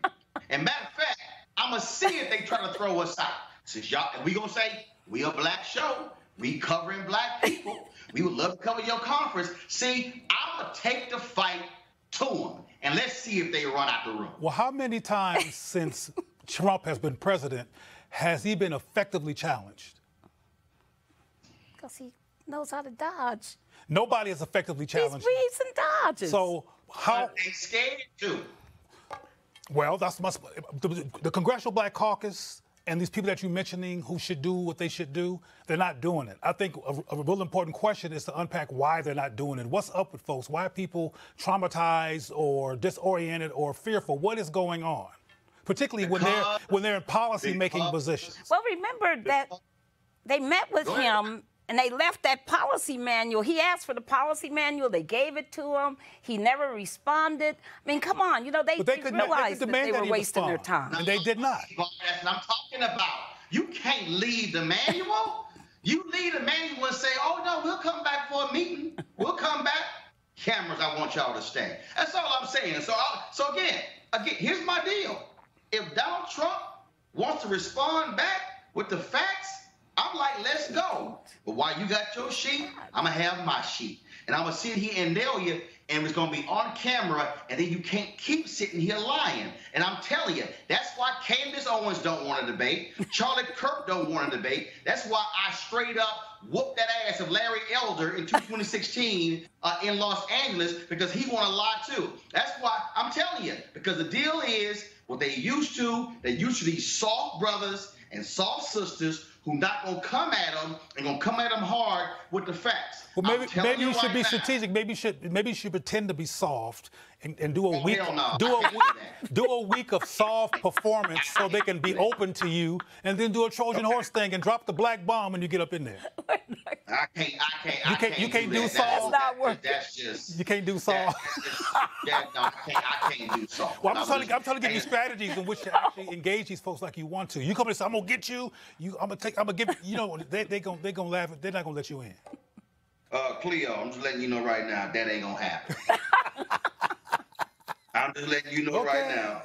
[SPEAKER 1] And matter of fact, I'm going to see if they try to throw us out. Since y'all, we going to say, we a black show. We covering black people. We would love to cover your conference. See, I'm going to take the fight to them. And let's see if they run out the room.
[SPEAKER 5] Well, how many times since Trump has been president has he been effectively challenged?
[SPEAKER 4] Because he knows how to dodge.
[SPEAKER 5] Nobody has effectively challenged.
[SPEAKER 4] He reads and dodges.
[SPEAKER 5] So how?
[SPEAKER 1] They scared too.
[SPEAKER 5] Well, that's the Congressional Black Caucus and these people that you're mentioning who should do what they should do, they're not doing it. I think a real important question is to unpack why they're not doing it. What's up with folks? Why are people traumatized or disoriented or fearful? What is going on? Particularly when they're in policy-making positions.
[SPEAKER 4] Well, remember that they met with him and they left that policy manual. He asked for the policy manual. They gave it to him. He never responded. I mean, come on. You know, they realized that they were wasting their time.
[SPEAKER 5] And they did not.
[SPEAKER 1] That's what I'm talking about. You can't leave the manual. You leave the manual and say, oh, no, we'll come back for a meeting. We'll come back. Cameras, I want y'all to stay. That's all I'm saying. So again, here's my deal. If Donald Trump wants to respond back with the facts, I'm like, let's go. But while you got your sheet, I'm going to have my sheet. And I'm going to sit here and nail you and it's going to be on camera, and then you can't keep sitting here lying. And I'm telling you, that's why Candace Owens don't want to debate. Charlie Kirk don't want to debate. That's why I straight up whooped that ass of Larry Elder in 2016 in Los Angeles, because he want to lie too. That's why I'm telling you, because the deal is what they're used to these soft brothers and soft sisters who not gonna come at them and gonna come at them hard with the facts.
[SPEAKER 5] Well, maybe you should be strategic. Maybe you should pretend to be soft and do a week do a week of soft performance so they can be open to you, and then do a Trojan horse thing and drop the black bomb when you get up in there.
[SPEAKER 1] I can't.
[SPEAKER 5] You can't do soft.
[SPEAKER 4] That's not working.
[SPEAKER 1] That's just.
[SPEAKER 5] You can't do soft.
[SPEAKER 1] I can't do soft.
[SPEAKER 5] Well, I'm trying to give you strategies in which to actually engage these folks like you want to. You come and say, "I'm gonna get you. I'm gonna give you." You know, they gonna laugh. They're not gonna let you in.
[SPEAKER 1] Cleo, I'm just letting you know right now that ain't gonna happen. I'm just letting you know right now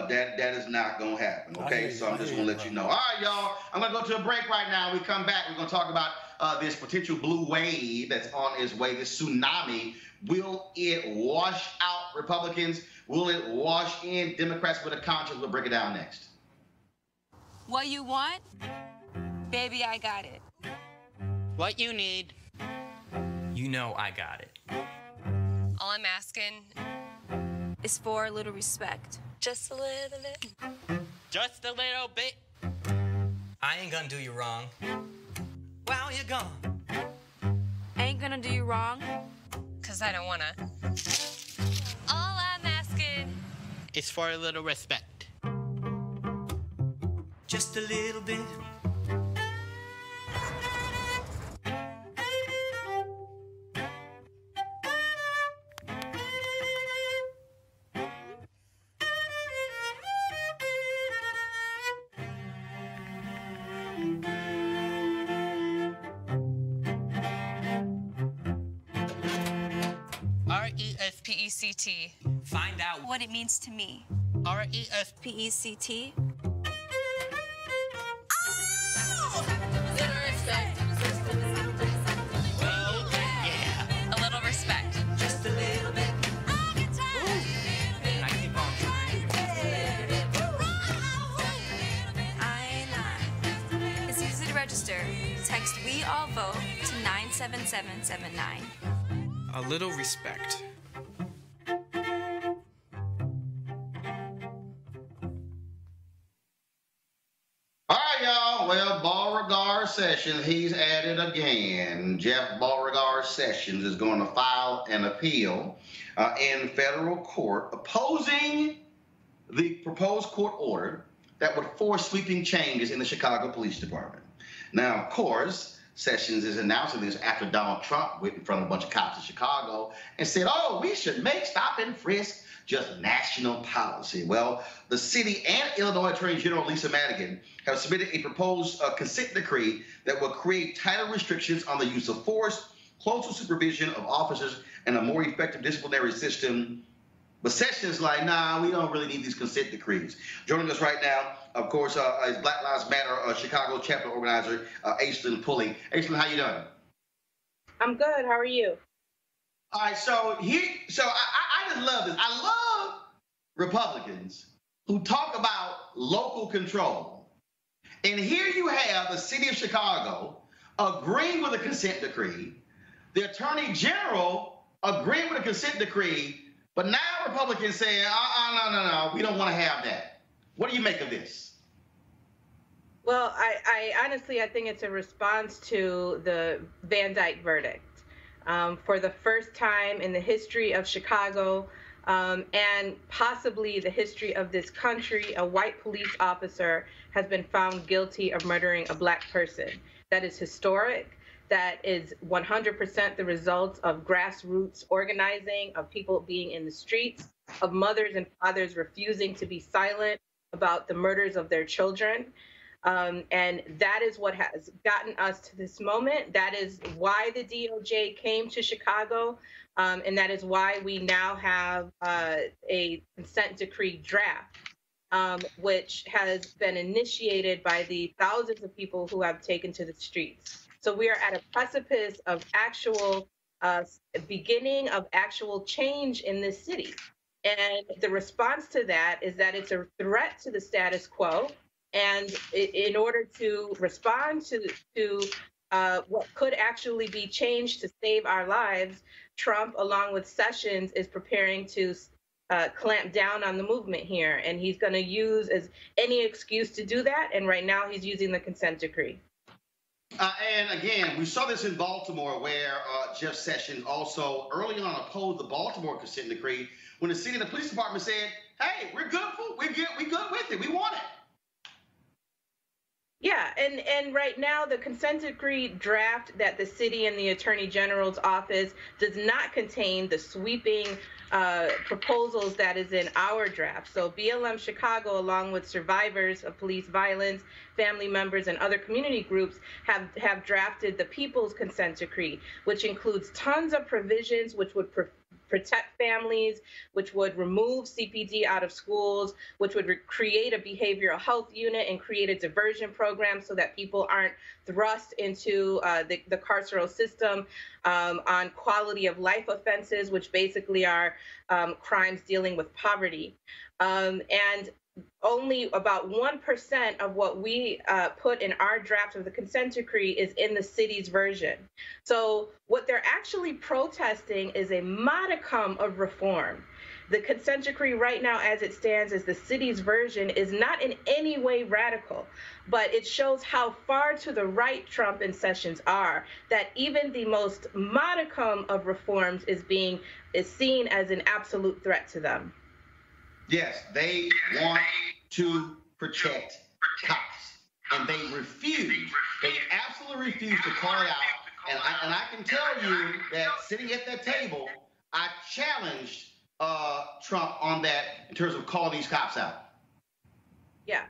[SPEAKER 1] that is not gonna happen. Okay, so I'm just gonna let you know. All right, y'all. I'm gonna go to a break right now. We come back. We're gonna talk about this potential blue wave that's on its way. This tsunami. Will it wash out Republicans? Will it wash in Democrats with a conscience? We'll break it down next.
[SPEAKER 8] What you want? Baby, I got it.
[SPEAKER 9] What you need? You know I got it.
[SPEAKER 8] All I'm asking is for a little respect. Just a little bit.
[SPEAKER 9] Just a little bit. I ain't gonna do you wrong. While you're gone.
[SPEAKER 8] I ain't gonna do you wrong, 'cause I don't wanna. All I'm asking
[SPEAKER 9] is for a little respect. Just a little bit.
[SPEAKER 8] R-E-S-P-E-C-T.
[SPEAKER 9] Find out
[SPEAKER 8] What it means to me.
[SPEAKER 9] R-E-S-P-E-C-T.
[SPEAKER 8] P-E-C-T. Little respect.
[SPEAKER 9] Oh, yeah.
[SPEAKER 8] A little respect.
[SPEAKER 9] Just a little bit. And I keep on trying.
[SPEAKER 8] I ain't lying. It's easy to register. Text "We All Vote" to 97779.
[SPEAKER 9] A little respect.
[SPEAKER 1] All right, y'all. Well, Beauregard Sessions, he's at it again. Jeff Beauregard Sessions is going to file an appeal in federal court opposing the proposed court order that would force sweeping changes in the Chicago Police Department. Now, of course, Sessions is announcing this after Donald Trump went in front of a bunch of cops in Chicago and said, oh, we should make stop and frisk just national policy. Well, the city and Illinois Attorney General Lisa Madigan have submitted a proposed consent decree that will create tighter restrictions on the use of force, closer supervision of officers, and a more effective disciplinary system. But Sessions is like, nah, we don't really need these consent decrees. Joining us right now, of course, is Black Lives Matter Chicago chapter organizer, Aislinn Pulley. Aislinn, how you doing?
[SPEAKER 10] I'm good. How are you?
[SPEAKER 1] All right, so I just love this. I love Republicans who talk about local control. And here you have the city of Chicago agreeing with a consent decree, the attorney general agreeing with a consent decree, but now Republicans saying, no, we don't want to have that. What do you make of this?
[SPEAKER 10] Well, I honestly, I think it's a response to the Van Dyke verdict. For the first time in the history of Chicago and possibly the history of this country, a white police officer has been found guilty of murdering a black person. That is historic. That is 100% the result of grassroots organizing, of people being in the streets, of mothers and fathers refusing to be silent about the murders of their children. And that is what has gotten us to this moment. That is why the DOJ came to Chicago. And that is why we now have a consent decree draft, which has been initiated by the thousands of people who have taken to the streets. So we are at a precipice of actual beginning of actual change in this city. And the response to that is that it's a threat to the status quo. And in order to respond to what could actually be changed to save our lives, Trump, along with Sessions, is preparing to clamp down on the movement here. And he's going to use as any excuse to do that. And right now he's using the consent decree.
[SPEAKER 1] And again, we saw this in Baltimore, where Jeff Sessions also early on opposed the Baltimore consent decree when the city and the police department said, "Hey, we're good with it. We want it."
[SPEAKER 10] Yeah, and right now the consent decree draft that the city and the Attorney General's office does not contain the sweeping proposals that is in our draft. So BLM Chicago, along with survivors of police violence, family members, and other community groups have drafted the People's Consent Decree, which includes tons of provisions which would protect families, which would remove CPD out of schools, which would create a behavioral health unit and create a diversion program so that people aren't thrust into the carceral system on quality of life offenses, which basically are crimes dealing with poverty. And only about 1% of what we put in our draft of the consent decree is in the city's version. So what they're actually protesting is a modicum of reform. The consent decree right now, as it stands as the city's version, is not in any way radical, but it shows how far to the right Trump and Sessions are, that even the most modicum of reforms is seen as an absolute threat to them.
[SPEAKER 1] Yes, they want to protect cops, and they refuse. They absolutely refuse to call it out. And I can tell you that sitting at that table, I challenged Trump on that in terms of calling these cops out.
[SPEAKER 10] Yeah,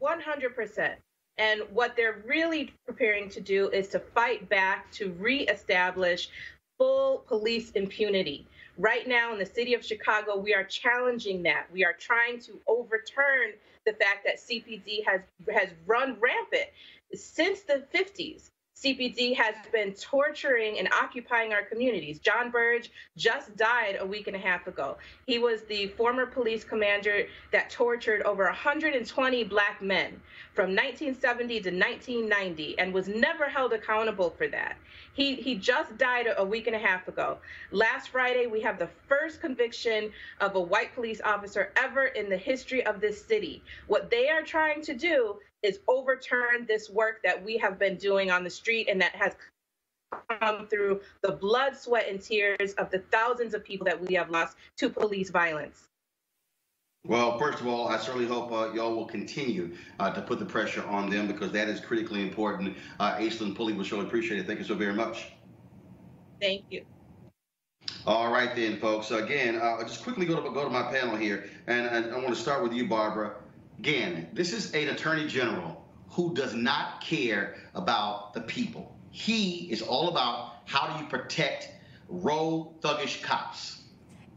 [SPEAKER 10] 100%. And what they're really preparing to do is to fight back to reestablish full police impunity. Right now in the city of Chicago, we are challenging that. We are trying to overturn the fact that CPD has run rampant since the 50s. CPD has been torturing and occupying our communities. John Burge just died a week and a half ago. He was the former police commander that tortured over 120 black men from 1970 to 1990 and was never held accountable for that. He just died a week and a half ago. Last Friday, we have the first conviction of a white police officer ever in the history of this city. What they are trying to do is overturn this work that we have been doing on the street and that has come through the blood, sweat, and tears of the thousands of people that we have lost to police violence.
[SPEAKER 1] Well, first of all, I certainly hope y'all will continue to put the pressure on them, because that is critically important. Aislinn Pulley, will surely appreciate it. Thank you so very much.
[SPEAKER 10] Thank you.
[SPEAKER 1] All right then, folks. Again, just quickly go to my panel here, and I want to start with you, Barbara. Again, this is an attorney general who does not care about the people. He is all about how do you protect rogue, thuggish cops.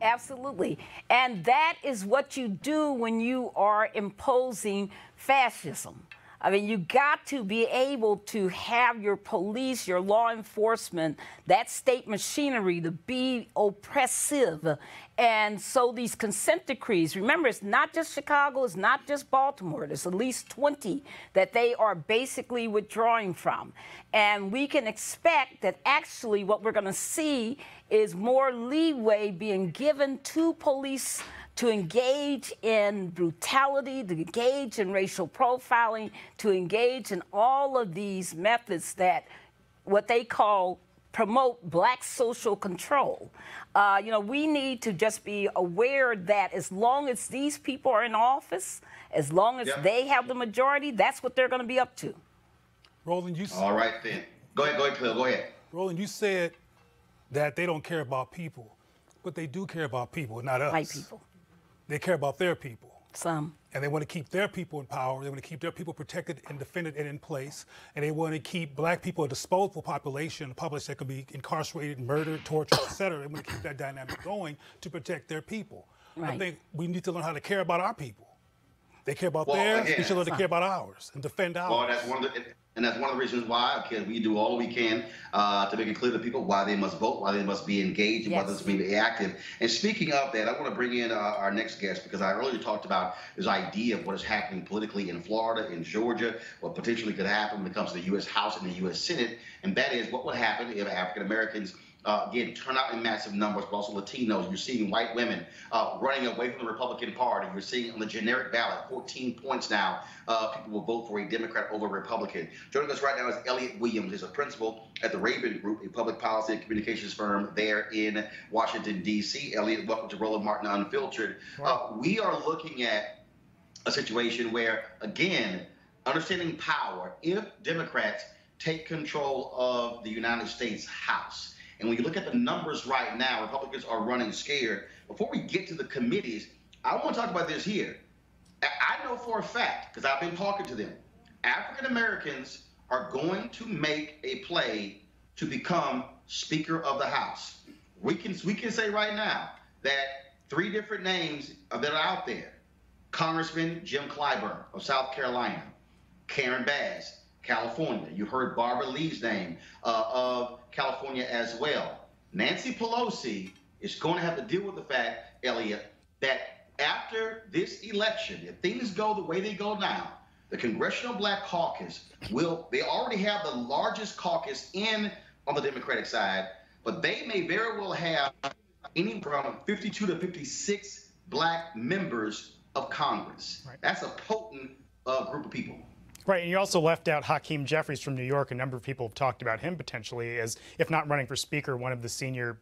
[SPEAKER 4] Absolutely. And that is what you do when you are imposing fascism. I mean, you got to be able to have your police, your law enforcement, that state machinery to be oppressive. And so these consent decrees, remember, it's not just Chicago, it's not just Baltimore. There's at least 20 that they are basically withdrawing from. And we can expect that actually what we're going to see is more leeway being given to police to engage in brutality, to engage in racial profiling, to engage in all of these methods that what they call promote black social control. We need to just be aware that as long as these people are in office, as long as they have the majority, that's what they're going to be up to.
[SPEAKER 5] Roland, you
[SPEAKER 1] All right, then. Go ahead, Phil. Go ahead.
[SPEAKER 5] Roland, you said that they don't care about people, but they do care about people, not us.
[SPEAKER 4] White people.
[SPEAKER 5] They care about their people.
[SPEAKER 4] Some.
[SPEAKER 5] And they want to keep their people in power. They want to keep their people protected and defended and in place. And they want to keep black people a disposable population, a population that could be incarcerated, murdered, tortured, et cetera. They want to keep that dynamic going to protect their people. Right. I think we need to learn how to care about our people. They care about theirs. We should learn to care about ours and defend ours.
[SPEAKER 1] Well, And that's one of the reasons why we do all we can to make it clear to people why they must vote, why they must be engaged, and why they must be active. And speaking of that, I want to bring in our next guest, because I earlier talked about this idea of what is happening politically in Florida, in Georgia, what potentially could happen when it comes to the U.S. House and the U.S. Senate. And that is what would happen if African Americans again, turn out in massive numbers, but also Latinos. You're seeing white women running away from the Republican Party. You're seeing on the generic ballot, 14 points now, people will vote for a Democrat over a Republican. Joining us right now is Elliot Williams. He's a principal at the Raven Group, a public policy and communications firm there in Washington, D.C. Elliot, welcome to Roland Martin Unfiltered. We are looking at a situation where, again, understanding power, if Democrats take control of the United States House, and when you look at the numbers right now, Republicans are running scared. Before we get to the committees, I want to talk about this here. I know for a fact, because I've been talking to them, African Americans are going to make a play to become Speaker of the House. We can say right now that 3 different names that are out there. Congressman Jim Clyburn of South Carolina, Karen Bass, California. You heard Barbara Lee's name of California as well. Nancy Pelosi is going to have to deal with the fact, Elliot, that after this election, if things go the way they go now, the Congressional Black Caucus they already have the largest caucus on the Democratic side, but they may very well have anywhere from 52 to 56 black members of Congress. Right. That's a potent group of people.
[SPEAKER 11] Right, and you also left out Hakeem Jeffries from New York. A number of people have talked about him potentially as, if not running for Speaker, one of the senior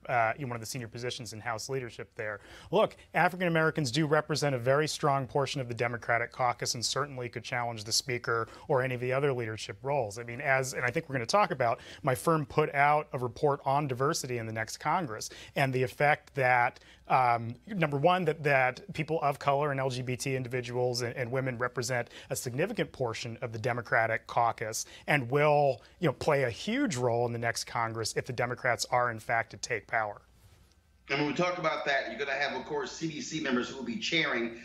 [SPEAKER 11] positions in House leadership there. Look, African Americans do represent a very strong portion of the Democratic caucus, and certainly could challenge the Speaker or any of the other leadership roles. I mean, and I think we're going to talk about, my firm put out a report on diversity in the next Congress, and the effect that number one, that people of color and LGBT individuals and women represent a significant portion of the Democratic caucus, and will, play a huge role in the next Congress if the Democrats are in fact to take power.
[SPEAKER 1] And when we talk about that, you're going to have, of course, CDC members who will be chairing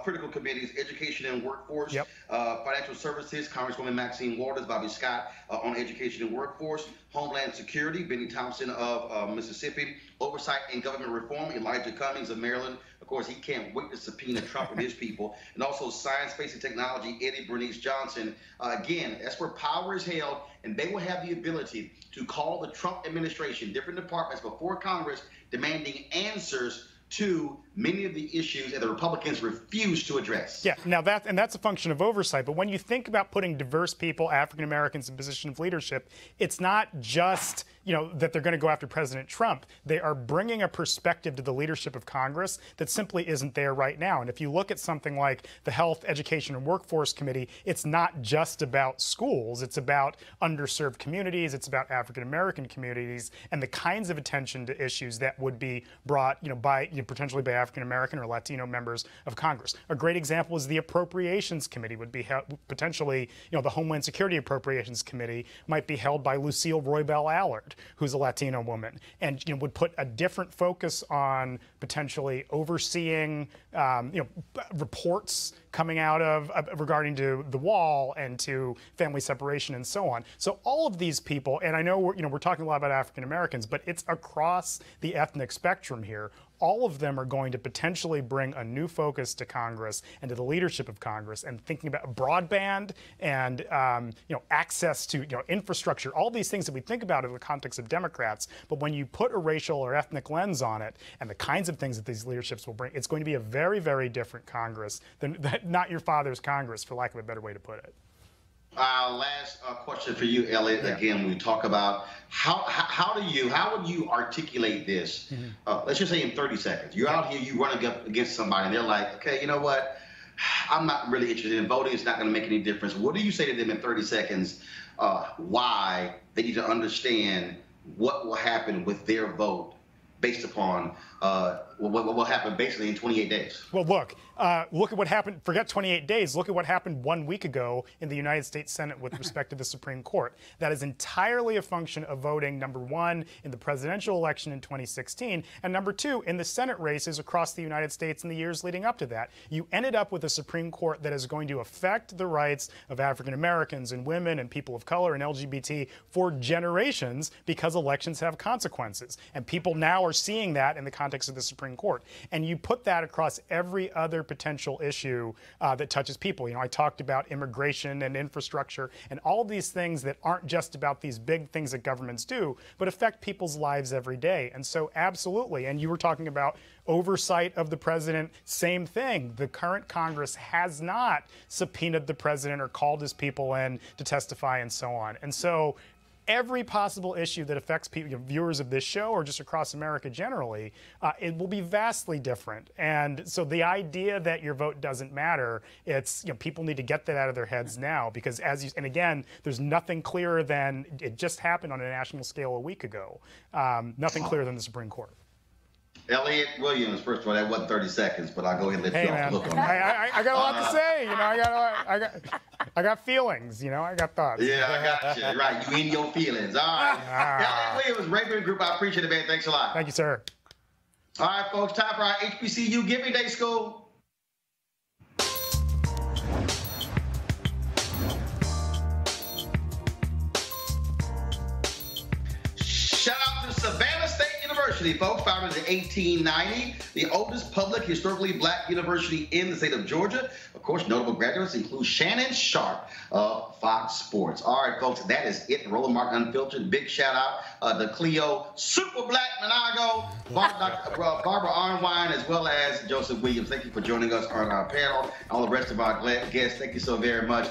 [SPEAKER 1] critical committees, education and workforce, financial services, Congresswoman Maxine Waters, Bobby Scott on education and workforce, Homeland Security, Benny Thompson of Mississippi, oversight and government reform, Elijah Cummings of Maryland. Of course, he can't wait to subpoena Trump and his people. And also science, space, and technology, Eddie Bernice Johnson. Again, that's where power is held, and they will have the ability to call the Trump administration, different departments before Congress, demanding answers to many of the issues that the Republicans refuse to address.
[SPEAKER 11] Yeah, now that's a function of oversight. But when you think about putting diverse people, African Americans, in positions of leadership, it's not just that they're going to go after President Trump. They are bringing a perspective to the leadership of Congress that simply isn't there right now. And if you look at something like the Health, Education, and Workforce Committee, it's not just about schools. It's about underserved communities. It's about African American communities, and the kinds of attention to issues that would be brought, potentially by African American or Latino members of Congress. A great example is the Appropriations Committee would be potentially, the Homeland Security Appropriations Committee might be held by Lucille Roybal Allard, who's a Latino woman, and would put a different focus on potentially overseeing, reports coming out of regarding to the wall and to family separation and so on. So all of these people, and I know we're talking a lot about African Americans, but it's across the ethnic spectrum here. All of them are going to potentially bring a new focus to Congress and to the leadership of Congress, and thinking about broadband and access to infrastructure, all these things that we think about in the context of Democrats. But when you put a racial or ethnic lens on it, and the kinds of things that these leaderships will bring, it's going to be a very, very different Congress than not your father's Congress, for lack of a better way to put it.
[SPEAKER 1] Last question for you, Elliot. Yeah. Again, we talk about how would you articulate this? Let's just say in 30 seconds. You're out here, you running up against somebody, and they're like, okay, you know what? I'm not really interested in voting. It's not going to make any difference. What do you say to them in 30 seconds? Why they need to understand what will happen with their vote based upon what will happen basically in 28 days.
[SPEAKER 11] Well, look at what happened. Forget 28 days. Look at what happened 1 week ago in the United States Senate with respect to the Supreme Court. That is entirely a function of voting, number one, in the presidential election in 2016, and number two, in the Senate races across the United States in the years leading up to that. You ended up with a Supreme Court that is going to affect the rights of African Americans and women and people of color and LGBT for generations because elections have consequences. And people now are seeing that in the context of the Supreme Court. And you put that across every other potential issue that touches people. You know, I talked about immigration and infrastructure and all of these things that aren't just about these big things that governments do, but affect people's lives every day. And so absolutely, and you were talking about oversight of the president, same thing. The current Congress has not subpoenaed the president or called his people in to testify and so on. And so every possible issue that affects people, viewers of this show or just across America generally, it will be vastly different. And so the idea that your vote doesn't matter, it's, people need to get that out of their heads now, because and again, there's nothing clearer than it just happened on a national scale a week ago. Nothing clearer than the Supreme Court.
[SPEAKER 1] Elliot Williams, first of all, that wasn't 30 seconds, but I'll go ahead and let you off the look on that.
[SPEAKER 11] I got a lot to say, I got feelings, I got thoughts.
[SPEAKER 1] Yeah, I got you. Right, you in your feelings. All right. Elliot Williams, Raven Group, I appreciate it, man. Thanks a lot.
[SPEAKER 11] Thank you, sir.
[SPEAKER 1] All right, folks, time for our HBCU Giving Day School. Shout out to Savannah State University, folks, founded in 1890, the oldest public historically black university in the state of Georgia. Of course, notable graduates include Shannon Sharp of Fox Sports. All right, folks, that is it. Roland Martin Unfiltered. Big shout out to Cleo Super Black Monago, Barbara Arnwine, as well as Joseph Williams. Thank you for joining us on our panel. All the rest of our guests, thank you so very much.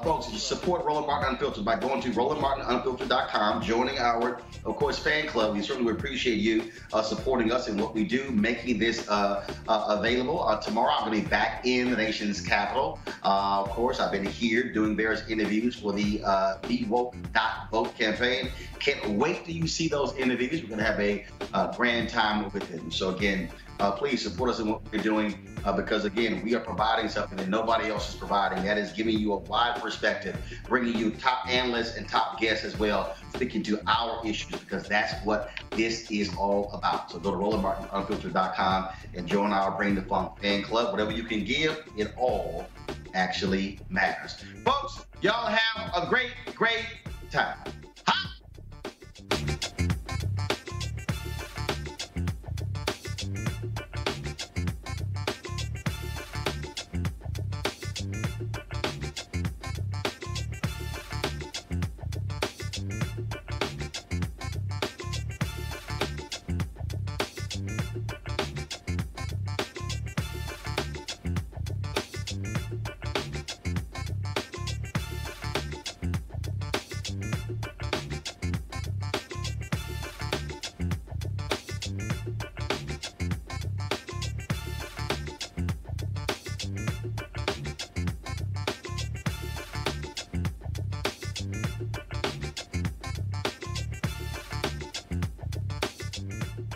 [SPEAKER 1] Folks, support Roland Martin Unfiltered by going to RolandMartinUnfiltered.com, joining our, of course, fan club. We certainly appreciate you supporting us in what we do, making this available. Tomorrow, I'm going to be back in the nation's capital. Of course, I've been here doing various interviews for the BeWoke.Vote campaign. Can't wait till you see those interviews. We're going to have a grand time with them. So again, please support us in what we're doing because, again, we are providing something that nobody else is providing. That is giving you a wide perspective, bringing you top analysts and top guests as well, speaking to our issues, because that's what this is all about. So go to RolandMartinUnfiltered.com and join our Bring the Funk fan club. Whatever you can give, it all actually matters. Folks, y'all have a great, great time.